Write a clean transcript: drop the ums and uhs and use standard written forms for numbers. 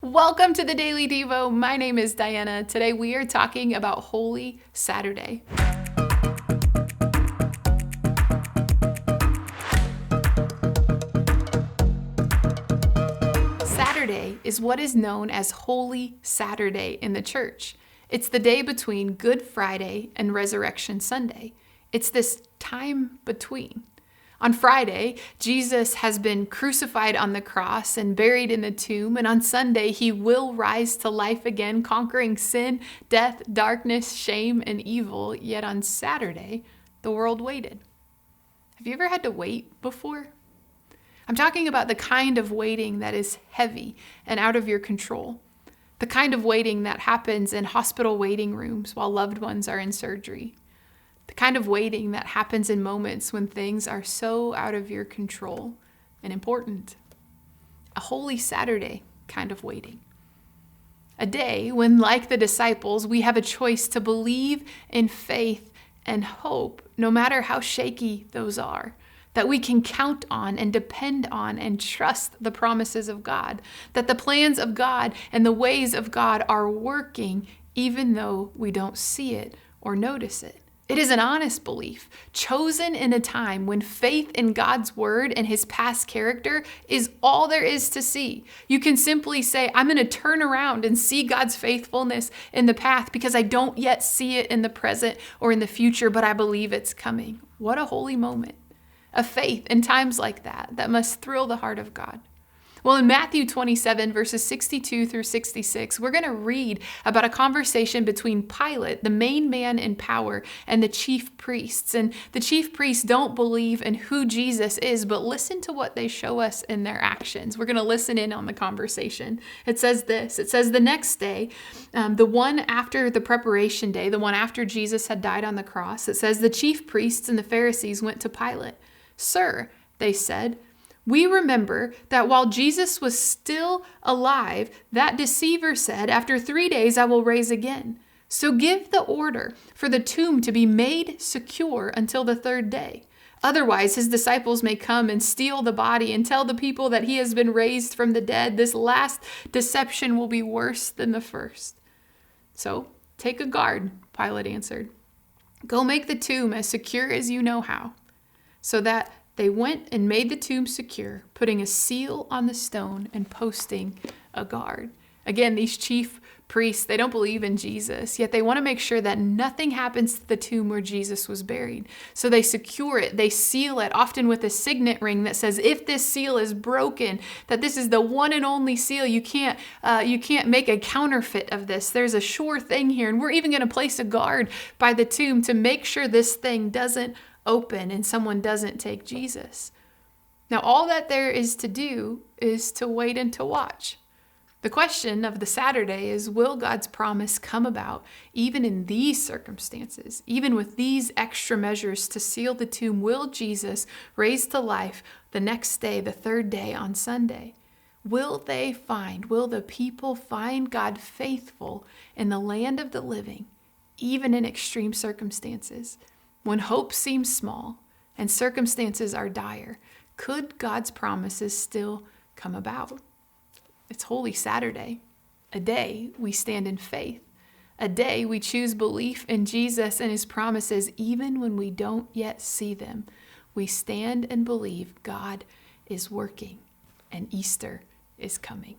Welcome to the Daily Devo. My name is Diana. Today we are talking about Holy Saturday. Saturday is what is known as Holy Saturday in the church. It's the day between Good Friday and Resurrection Sunday. It's this time between. On Friday, Jesus has been crucified on the cross and buried in the tomb, and on Sunday, he will rise to life again, conquering sin, death, darkness, shame, and evil. Yet on Saturday, the world waited. Have you ever had to wait before? I'm talking about the kind of waiting that is heavy and out of your control. The kind of waiting that happens in hospital waiting rooms while loved ones are in surgery. The kind of waiting that happens in moments when things are so out of your control and important. A Holy Saturday kind of waiting. A day when, like the disciples, we have a choice to believe in faith and hope, no matter how shaky those are. That we can count on and depend on and trust the promises of God. That the plans of God and the ways of God are working even though we don't see it or notice it. It is an honest belief, chosen in a time when faith in God's word and his past character is all there is to see. You can simply say, I'm going to turn around and see God's faithfulness in the past because I don't yet see it in the present or in the future, but I believe it's coming. What a holy moment. A faith in times like that must thrill the heart of God. Well, in Matthew 27, verses 62 through 66, we're going to read about a conversation between Pilate, the main man in power, and the chief priests. And the chief priests don't believe in who Jesus is, but listen to what they show us in their actions. We're going to listen in on the conversation. It says this. It says the next day, the one after the preparation day, the one after Jesus had died on the cross, it says the chief priests and the Pharisees went to Pilate. Sir, they said, we remember that while Jesus was still alive, that deceiver said, after 3 days I will rise again. So give the order for the tomb to be made secure until the third day. Otherwise, his disciples may come and steal the body and tell the people that he has been raised from the dead. This last deception will be worse than the first. So take a guard, Pilate answered. Go make the tomb as secure as you know how. So that they went and made the tomb secure, putting a seal on the stone and posting a guard. Again, these chief priests, they don't believe in Jesus, yet they want to make sure that nothing happens to the tomb where Jesus was buried. So they secure it, they seal it, often with a signet ring that says, if this seal is broken, that this is the one and only seal. You can't make a counterfeit of this. There's a sure thing here. And we're even going to place a guard by the tomb to make sure this thing doesn't open and someone doesn't take Jesus. Now, all that there is to do is to wait and to watch. The question of the Saturday is, will God's promise come about even in these circumstances? Even with these extra measures to seal the tomb, will Jesus raise to life the next day, the third day on Sunday? Will the people find God faithful in the land of the living, even in extreme circumstances? When hope seems small and circumstances are dire, could God's promises still come about? It's Holy Saturday, a day we stand in faith, a day we choose belief in Jesus and his promises even when we don't yet see them. We stand and believe God is working and Easter is coming.